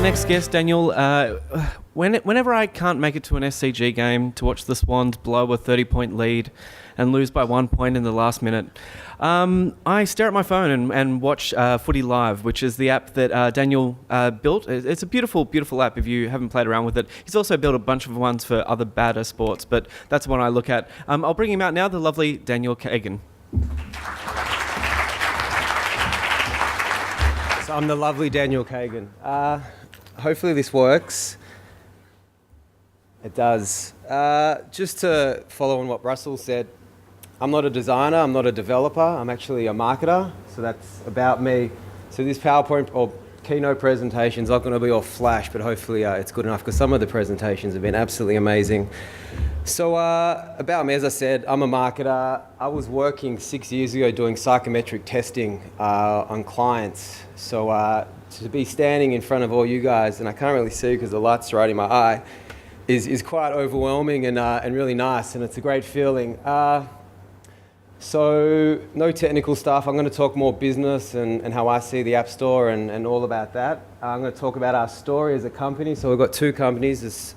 next guest, Daniel, whenever I can't make it to an SCG game to watch the Swans blow a 30-point lead and lose by 1 point in the last minute, I stare at my phone and watch Footy Live, which is the app that Daniel built. It's a beautiful, beautiful app if you haven't played around with it. He's also built a bunch of ones for other badder sports, but that's the one I look at. I'll bring him out now, the lovely Daniel Kagan. So I'm the lovely Daniel Kagan. Hopefully this works. It does. Just to follow on what Russell said, I'm not a designer, I'm not a developer, I'm actually a marketer, so that's about me. So this PowerPoint or keynote presentation is not going to be all flash, but hopefully it's good enough because some of the presentations have been absolutely amazing. So about me, as I said, I'm a marketer. I was working 6 years ago doing psychometric testing on clients. So to be standing in front of all you guys, and I can't really see because the light's right in my eye, is quite overwhelming and really nice, and it's a great feeling. So no technical stuff. I'm going to talk more business and how I see the App Store and all about that. I'm going to talk about our story as a company. So we've got two companies, this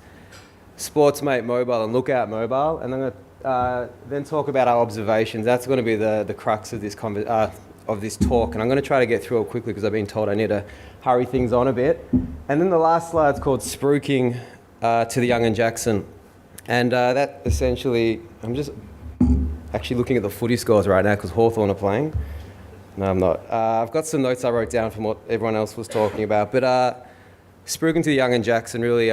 Sportsmate Mobile and Lookout Mobile, and I'm going to then talk about our observations. That's going to be the crux of this talk, and I'm going to try to get through it quickly because I've been told I need to hurry things on a bit. And then the last slide's called Spruiking to the Young and Jackson, and that essentially, I'm just actually looking at the footy scores right now because Hawthorn are playing. No, I'm not. I've got some notes I wrote down from what everyone else was talking about, but Spruiking to the Young and Jackson really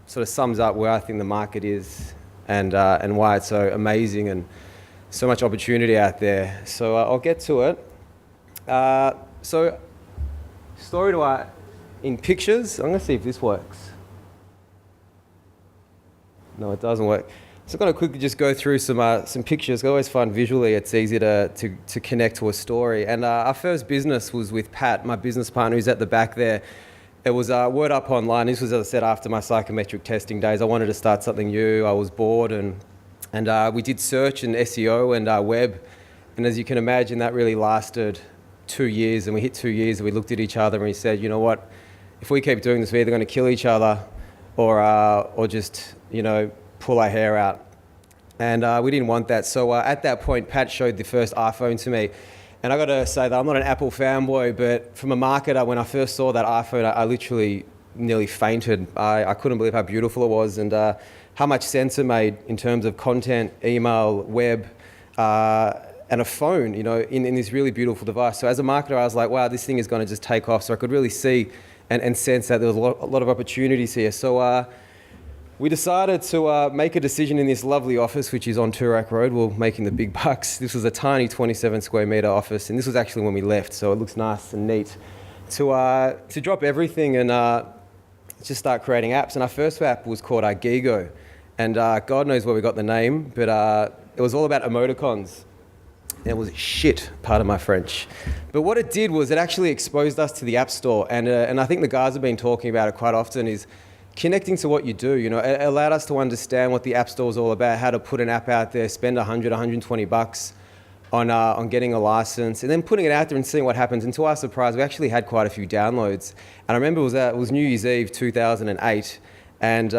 sort of sums up where I think the market is and why it's so amazing and so much opportunity out there. So I'll get to it. So story in pictures. I'm going to see if this works. No, it doesn't work. So I'm going to quickly just go through some pictures. I always find visually it's easy to connect to a story. And our first business was with Pat, my business partner, who's at the back there. It was word up online. This was, as I said, after my psychometric testing days. I wanted to start something new. I was bored, and we did search and SEO and web. And as you can imagine, that really lasted 2 years. And we hit 2 years, and we looked at each other and we said, you know what? If we keep doing this, we're either going to kill each other or just, pull our hair out. And we didn't want that. So at that point, Pat showed the first iPhone to me. And I got to say that I'm not an Apple fanboy, but from a marketer, when I first saw that iPhone, I literally nearly fainted. I couldn't believe how beautiful it was and how much sense it made in terms of content, email, web, and a phone, in this really beautiful device. So as a marketer, I was like, wow, this thing is going to just take off. So I could really see and sense that there was a lot of opportunities here. So we decided to make a decision in this lovely office, which is on Toorak Road. We're making the big bucks. This was a tiny 27 square metre office, and this was actually when we left, so it looks nice and neat. To drop everything and just start creating apps. And our first app was called Gigo, and God knows where we got the name, but it was all about emoticons. It was shit, pardon my French. But what it did was it actually exposed us to the App Store, and I think the guys have been talking about it quite often, is connecting to what you do. It allowed us to understand what the App Store is all about, how to put an app out there, spend $100-120 on getting a license, and then putting it out there and seeing what happens. And to our surprise, we actually had quite a few downloads. And I remember it was New Year's Eve 2008, and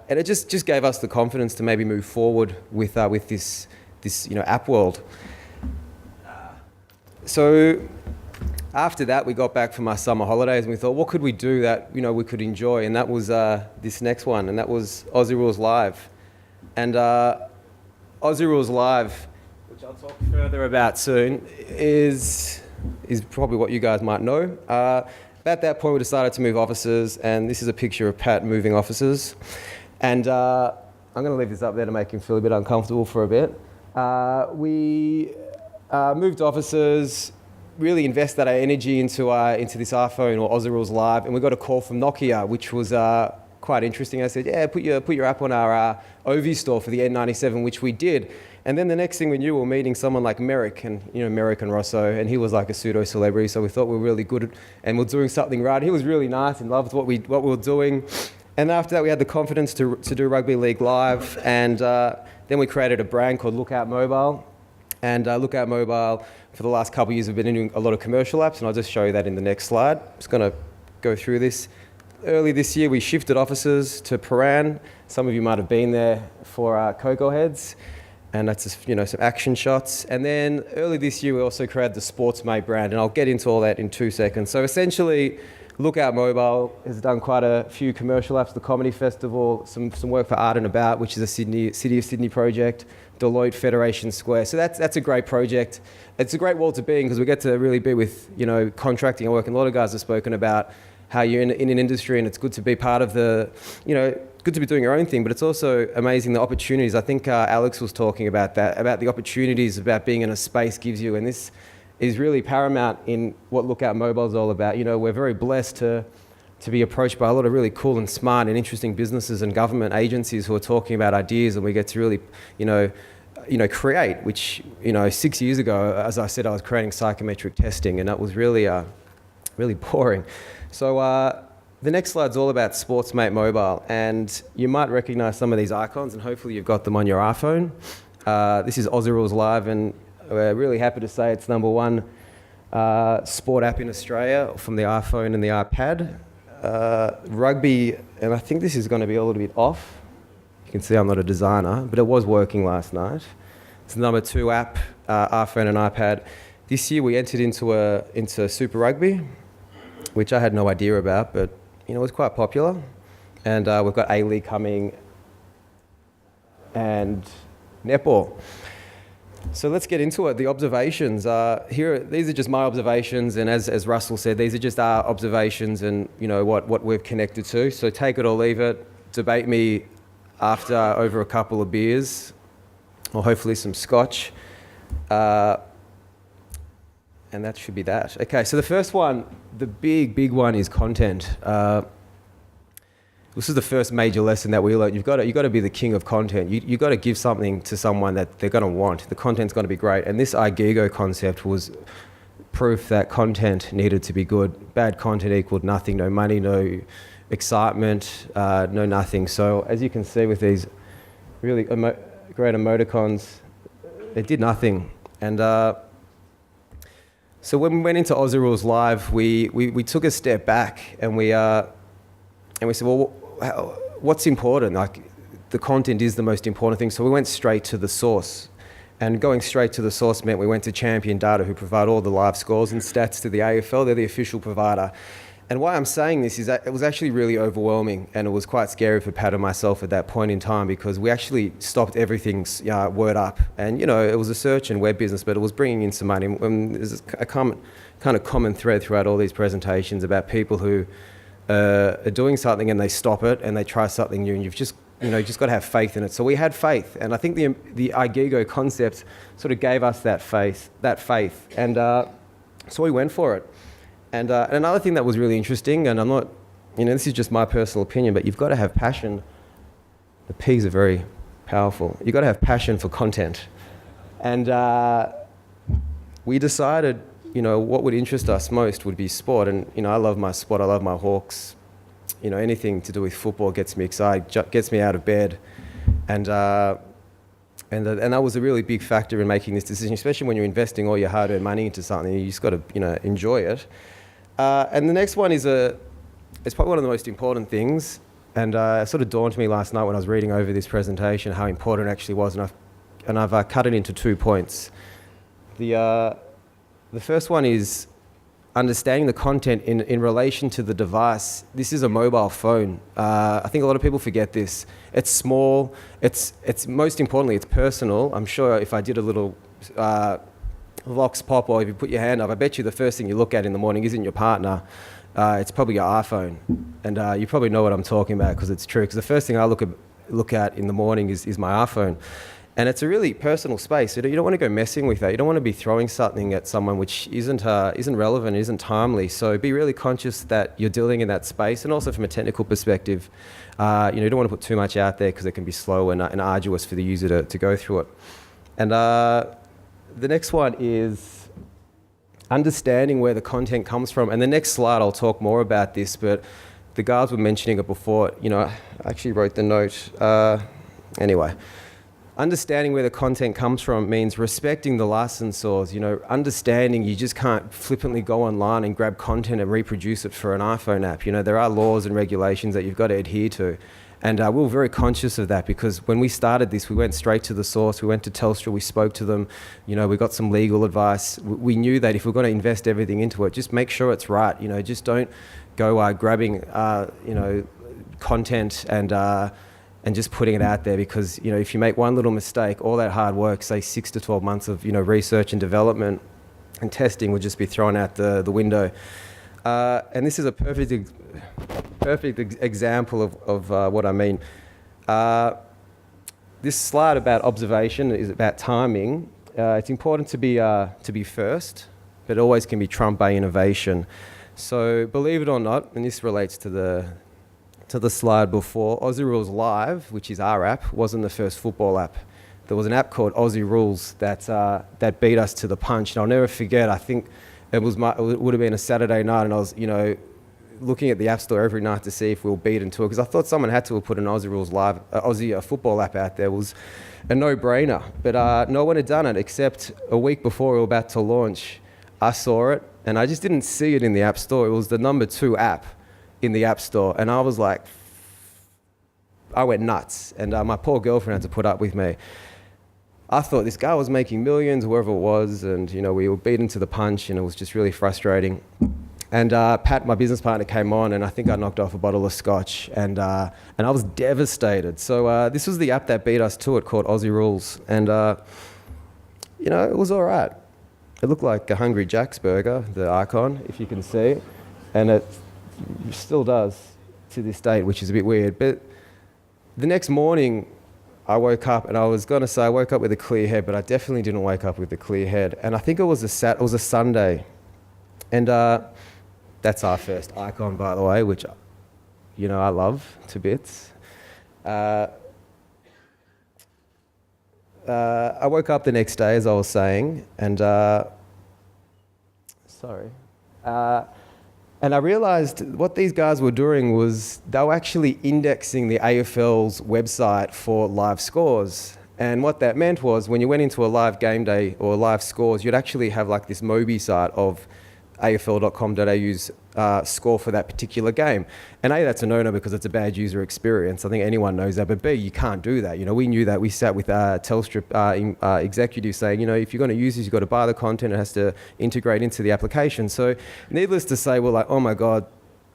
it just gave us the confidence to maybe move forward with this app world. So after that, we got back from our summer holidays and we thought, what could we do that we could enjoy? And that was this next one, and that was Aussie Rules Live. And Aussie Rules Live, which I'll talk further about soon, is probably what you guys might know. At that point, we decided to move offices, and this is a picture of Pat moving offices. And I'm going to leave this up there to make him feel a bit uncomfortable for a bit. We moved offices, really invested our energy into this iPhone or Aussie Rules Live, and we got a call from Nokia, which was quite interesting. I said, yeah, put your app on our OV store for the N97, which we did. And then the next thing we knew, we were meeting someone like Merrick, and Merrick and Rosso, and he was like a pseudo celebrity, so we thought we were really good and we're doing something right. He was really nice and loved what we were doing. And after that, we had the confidence to do Rugby League Live, and then we created a brand called Lookout Mobile. And Lookout Mobile, for the last couple of years, we've been doing a lot of commercial apps, and I'll just show you that in the next slide. I'm just going to go through this. early this year, we shifted offices to Paran. Some of you might have been there for Cocoa Heads, and that's just, some action shots. And then early this year, we also created the Sportsmate brand, and I'll get into all that in 2 seconds. So essentially, Lookout Mobile has done quite a few commercial apps, the Comedy Festival, some work for Art and About, which is a City of Sydney project, Deloitte Federation Square. So that's a great project. It's a great world to be in because we get to really be with, contracting and work. And a lot of guys have spoken about how you're in an industry and it's good to be part of the, good to be doing your own thing, but it's also amazing the opportunities. I think Alex was talking about that, about the opportunities about being in a space gives you, and this is really paramount in what Lookout Mobile is all about. We're very blessed to be approached by a lot of really cool and smart and interesting businesses and government agencies who are talking about ideas, and we get to really, create, which, 6 years ago, as I said, I was creating psychometric testing, and that was really, really boring. So the next slide's all about Sportsmate Mobile, and you might recognize some of these icons, and hopefully you've got them on your iPhone. This is Aussie Rules Live, and we're really happy to say it's #1 sport app in Australia from the iPhone and the iPad. Rugby, and I think this is going to be a little bit off. You can see I'm not a designer, but it was working last night. It's the #2 app, iPhone and iPad. This year we entered into Super Rugby, which I had no idea about, but it was quite popular. And we've got A-League coming and netball. So let's get into it. The observations these are just my observations, and as Russell said, these are just our observations and what we've connected to. So take it or leave it. Debate me after over a couple of beers, or hopefully some scotch. And that should be that. Okay, so the first one, the big one is content. This is the first major lesson that we learned. You've got to be the king of content. You've got to give something to someone that they're going to want. The content's going to be great. And this iGigo concept was proof that content needed to be good. Bad content equaled nothing, no money, no excitement, no nothing. So as you can see with these really great emoticons, they did nothing. And so when we went into Aussie Rules Live, we took a step back and we said, well, what's important? Like, the content is the most important thing. So we went straight to the source. And going straight to the source meant we went to Champion Data, who provide all the live scores and stats to the AFL. They're the official provider. And why I'm saying this is that it was actually really overwhelming, and it was quite scary for Pat and myself at that point in time, because we actually stopped everything's word up. And, it was a search and web business, but it was bringing in some money. And there's a kind of common thread throughout all these presentations about people who are doing something and they stop it and they try something new, and you've just got to have faith in it. So we had faith, and I think the iGigo concept sort of gave us that faith, and so we went for it. And another thing that was really interesting, and I'm not, this is just my personal opinion, but you've got to have passion. The P's are very powerful. You've got to have passion for content, and we decided, what would interest us most would be sport. And, I love my sport. I love my Hawks. Anything to do with football gets me excited, gets me out of bed. And that was a really big factor in making this decision, especially when you're investing all your hard-earned money into something. You just got to, enjoy it. And the next one it's probably one of the most important things. And it sort of dawned to me last night when I was reading over this presentation how important it actually was. And I've cut it into 2 points. The first one is understanding the content in relation to the device. This is a mobile phone. I think a lot of people forget this. It's small. It's most importantly, it's personal. I'm sure if I did a little vox pop, or if you put your hand up, I bet you the first thing you look at in the morning isn't your partner. It's probably your iPhone. And you probably know what I'm talking about, because it's true. Because the first thing I look at in the morning is my iPhone. And it's a really personal space. You don't want to go messing with that. You don't want to be throwing something at someone which isn't relevant, isn't timely. So be really conscious that you're dealing in that space. And also from a technical perspective, you don't want to put too much out there, because it can be slow and arduous for the user to go through it. And the next one is understanding where the content comes from. And the next slide, I'll talk more about this, but the guys were mentioning it before. I actually wrote the note. Anyway. understanding where the content comes from means respecting the licensors, understanding you just can't flippantly go online and grab content and reproduce it for an iPhone app. There are laws and regulations that you've got to adhere to. And we were very conscious of that, because when we started this, we went straight to the source. We went to Telstra, we spoke to them, we got some legal advice. We knew that if we're going to invest everything into it, just make sure it's right. Just don't go grabbing, content and just putting it out there, because if you make one little mistake, all that hard work, say 6 to 12 months of research and development and testing, would just be thrown out the window. And this is a perfect example of what I mean. This slide about observation is about timing. It's important to be first, but it always can be trumped by innovation. So believe it or not, and this relates to the slide before, Aussie Rules Live, which is our app, wasn't the first football app. There was an app called Aussie Rules that beat us to the punch. And I'll never forget, I think it would have been a Saturday night, and I was, looking at the App Store every night to see if we were beaten to it, because I thought someone had to have put an Aussie Rules Live, Aussie football app out there. It was a no-brainer. But no one had done it, except a week before we were about to launch. I saw it, and I just didn't see it in the App Store. It was the number 2 app in the App Store, and I was like, I went nuts, and my poor girlfriend had to put up with me. I thought this guy was making millions, whoever it was, and we were beaten to the punch, and it was just really frustrating. And Pat, my business partner, came on, and I think I knocked off a bottle of scotch, and I was devastated. So this was the app that beat us to it, called Aussie Rules, and it was all right. It looked like a Hungry Jack's burger, the icon, if you can see, and it still does to this date, which is a bit weird. But the next morning, I woke up, and I was going to say I woke up with a clear head, but I definitely didn't wake up with a clear head. And I think it was a Sunday, and that's our first icon, by the way, which I love to bits. I woke up the next day, as I was saying, and and I realised what these guys were doing was they were actually indexing the AFL's website for live scores. And what that meant was when you went into a live game day or live scores, you'd actually have like this Mobi site of afl.com.au's score for that particular game. And A, that's a no-no because it's a bad user experience. I think anyone knows that. But B, you can't do that. We knew that. We sat with Telstra executives saying, if you're going to use this, you've got to buy the content. It has to integrate into the application. So needless to say, we're like, oh my God,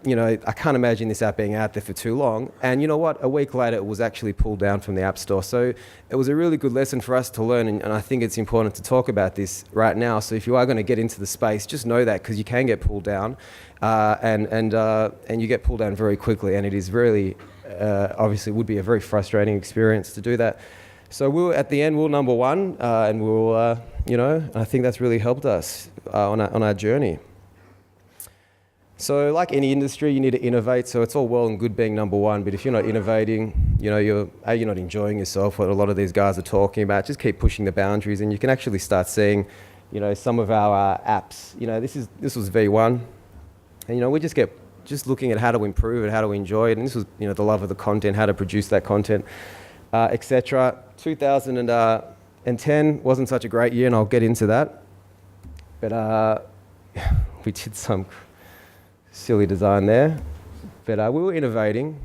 I can't imagine this app being out there for too long. And you know what? A week later, it was actually pulled down from the App Store. So it was a really good lesson for us to learn. And I think it's important to talk about this right now. So if you are going to get into the space, just know that, because you can get pulled down, and you get pulled down very quickly. And it is really, obviously, would be a very frustrating experience to do that. So at the end, we were number 1, and we were, I think that's really helped us on our journey. So like any industry, you need to innovate. So it's all well and good being number 1, but if you're not innovating, you're not enjoying yourself, what a lot of these guys are talking about. Just keep pushing the boundaries, and you can actually start seeing, some of our apps. This was V1, and we just looking at how to improve it, how to enjoy it, and this was the love of the content, how to produce that content, etc. 2010 wasn't such a great year, and I'll get into that, but we did some silly design there, but we were innovating,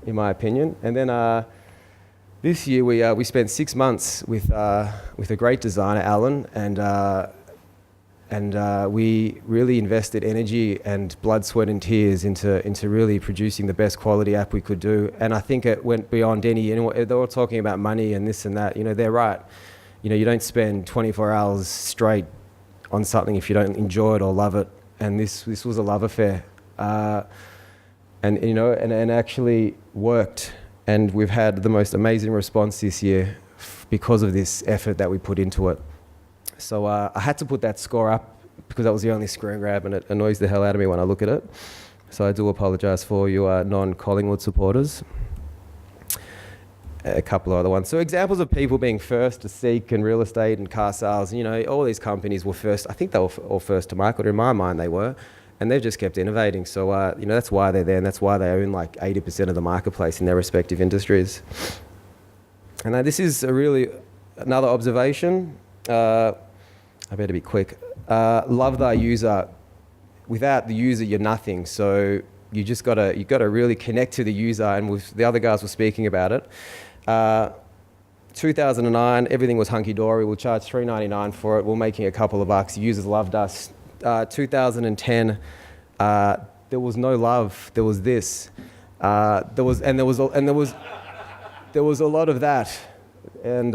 in my opinion. And then this year we spent 6 months with a great designer, Alan, and we really invested energy and blood, sweat, and tears into really producing the best quality app we could do. And I think it went beyond any. They were talking about money and this and that. They're right. You don't spend 24 hours straight on something if you don't enjoy it or love it. And this was a love affair. And actually worked, and we've had the most amazing response this year because of this effort that we put into it. So I had to put that score up because that was the only screen grab, and it annoys the hell out of me when I look at it. So I do apologise for you non-Collingwood supporters. A couple of other ones. So examples of people being first to seek in real estate and car sales. All these companies were first. I think they were all first to market. In my mind, they were. And they've just kept innovating. So, that's why they're there, and that's why they own like 80% of the marketplace in their respective industries. And this is a really another observation. I better be quick. Love thy user. Without the user, you're nothing. So you gotta really connect to the user, and the other guys were speaking about it. 2009, everything was hunky-dory. We'll charge $3.99 for it. We're making a couple of bucks. Users loved us. 2010, there was no love. There was this. There was a lot of that, and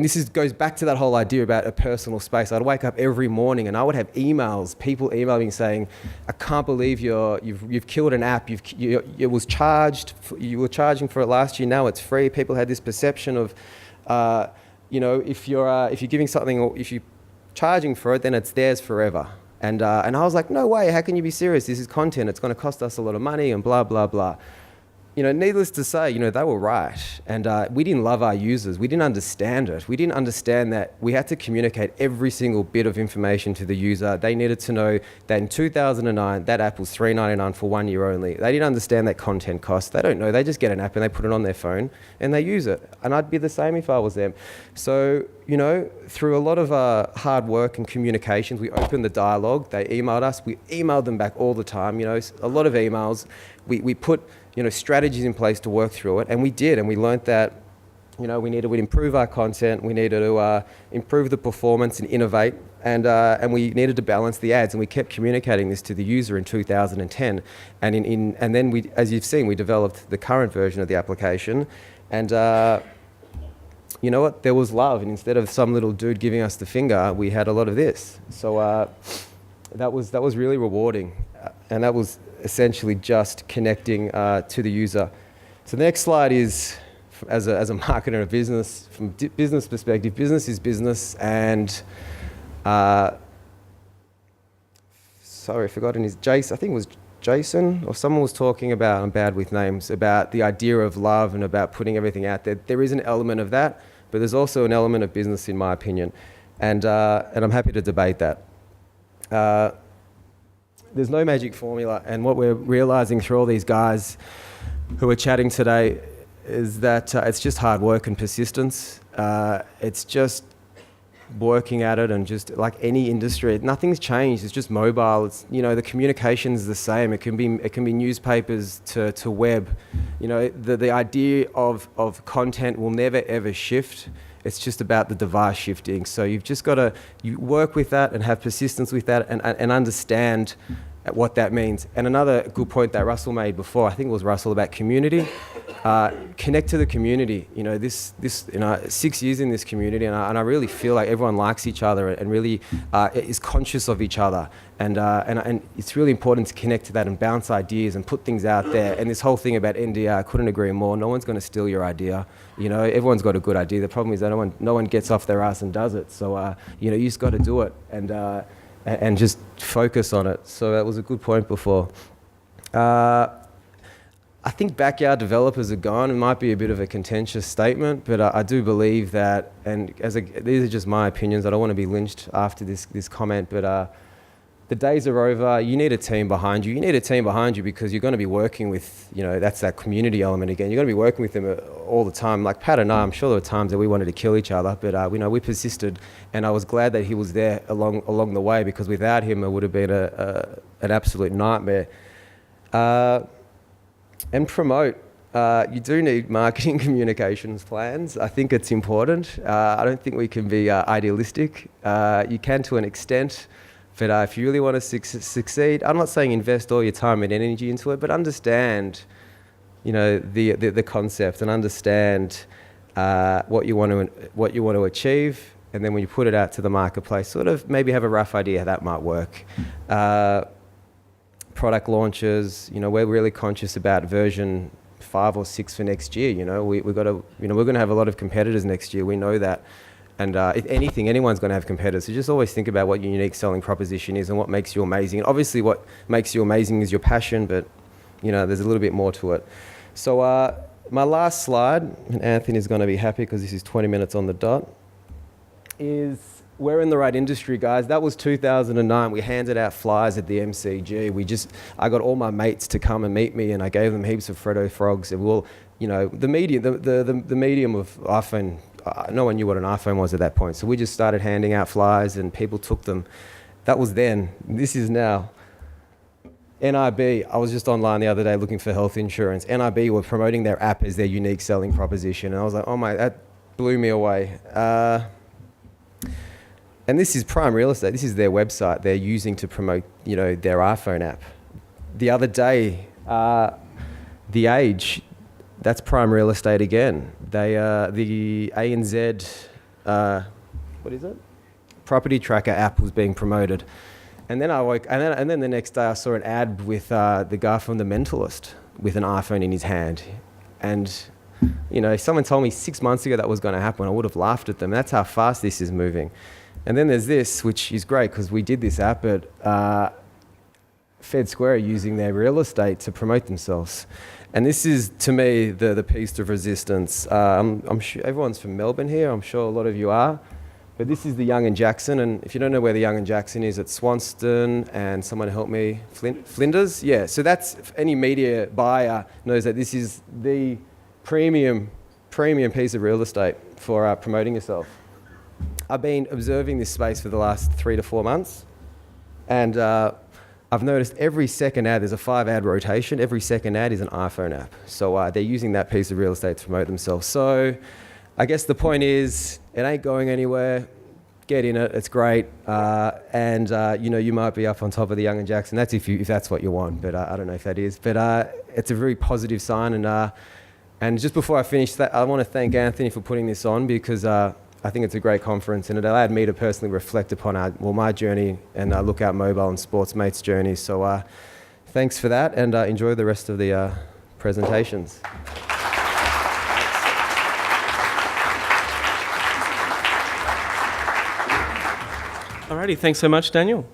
this goes back to that whole idea about a personal space. I'd wake up every morning and I would have emails, people emailing saying, "I can't believe you've killed an app. You were charging for it last year. Now it's free." People had this perception of, if you're giving something, or if you're charging for it, then it's theirs forever. And I was like, no way. How can you be serious? This is content. It's going to cost us a lot of money and blah blah blah. Needless to say, they were right. And we didn't love our users. We didn't understand it. We didn't understand that we had to communicate every single bit of information to the user. They needed to know that in 2009, that app was $3.99 for 1 year only. They didn't understand that content cost. They don't know. They just get an app and they put it on their phone and they use it. And I'd be the same if I was them. So, through a lot of hard work and communications, we opened the dialogue. They emailed us. We emailed them back all the time. A lot of emails. We put strategies in place to work through it, and we did, and we learnt that, we needed to improve our content, we needed to improve the performance and innovate, and we needed to balance the ads, and we kept communicating this to the user in 2010, and then we, as you've seen, we developed the current version of the application, and you know what? There was love, and instead of some little dude giving us the finger, we had a lot of this. So that was really rewarding, and that was essentially just connecting to the user. So the next slide is, as a marketer of business, from business perspective, business is business, and sorry, I've forgotten his, Jason, I think it was Jason, or someone was talking about, I'm bad with names, about the idea of love and about putting everything out there. There is an element of that, but there's also an element of business, in my opinion, and I'm happy to debate that. There's no magic formula, and what we're realizing through all these guys who are chatting today is that it's just hard work and persistence. It's just working at it, and just like any industry, nothing's changed. It's just mobile. It's, the communication is the same. It can be newspapers to web. The idea of content will never ever shift. It's just about the device shifting. So you've just got to work with that and have persistence with that, and understand what that means. And another good point that Russell made before, I think it was Russell, about community. Connect to the community. This 6 years in this community, and I really feel like everyone likes each other and really is conscious of each other. And it's really important to connect to that and bounce ideas and put things out there. And this whole thing about NDR, I couldn't agree more. No one's going to steal your idea. Everyone's got a good idea. The problem is that no one gets off their ass and does it. So you just got to do it and just focus on it. So that was a good point before. I think backyard developers are gone. It might be a bit of a contentious statement, but I do believe that, and these are just my opinions. I don't want to be lynched after this comment, but the days are over. You need a team behind you. You need a team behind you because you're going to be working with, that's that community element again. You're going to be working with them all the time. Like Pat and I, I'm sure there were times that we wanted to kill each other, but we persisted, and I was glad that he was there along the way, because without him, it would have been an absolute nightmare. And promote. You do need marketing communications plans. I think it's important. I don't think we can be idealistic. You can to an extent, but if you really want to succeed, I'm not saying invest all your time and energy into it, but understand, the concept, and understand what you want to achieve, and then when you put it out to the marketplace, sort of maybe have a rough idea how that might work. Product launches, we're really conscious about version 5 or 6 for next year. We've got to, we're going to have a lot of competitors next year. We know that, and if anything, anyone's going to have competitors. So just always think about what your unique selling proposition is and what makes you amazing. And obviously, what makes you amazing is your passion, but there's a little bit more to it. So my last slide, and Anthony's going to be happy because this is 20 minutes on the dot, is we're in the right industry, guys. That was 2009. We handed out flyers at the MCG. I got all my mates to come and meet me, and I gave them heaps of Freddo frogs. And the medium of iPhone. No one knew what an iPhone was at that point, so we just started handing out flyers, and people took them. That was then. This is now. NIB, I was just online the other day looking for health insurance. NIB were promoting their app as their unique selling proposition. And I was like, oh my, that blew me away. And this is Prime Real Estate. This is their website they're using to promote, their iPhone app. The other day, The Age, that's Prime Real Estate again. They, the ANZ, what is it? Property Tracker app was being promoted. And then and then the next day I saw an ad with the guy from The Mentalist with an iPhone in his hand. And, someone told me 6 months ago that was going to happen. I would have laughed at them. That's how fast this is moving. And then there's this, which is great because we did this app at Fed Square using their real estate to promote themselves. And this is, to me, the piece of resistance. I'm sure everyone's from Melbourne here. I'm sure a lot of you are. But this is the Young and Jackson, and if you don't know where the Young and Jackson is, it's Swanston, and someone help me, Flinders? Yeah, so that's, any media buyer knows that this is the premium piece of real estate for promoting yourself. I've been observing this space for the last 3 to 4 months, and I've noticed every second ad, there's a 5-ad rotation, every second ad is an iPhone app. So they're using that piece of real estate to promote themselves. So I guess the point is, it ain't going anywhere. Get in it, it's great. And you might be up on top of the Young and Jackson. That's if that's what you want, but I don't know if that is. But it's a very positive sign. And just before I finish that, I want to thank Anthony for putting this on, because I think it's a great conference, and it allowed me to personally reflect upon my journey and Lookout Mobile and Sportsmate's journey. So thanks for that, and enjoy the rest of the presentations. Alrighty, thanks so much, Daniel.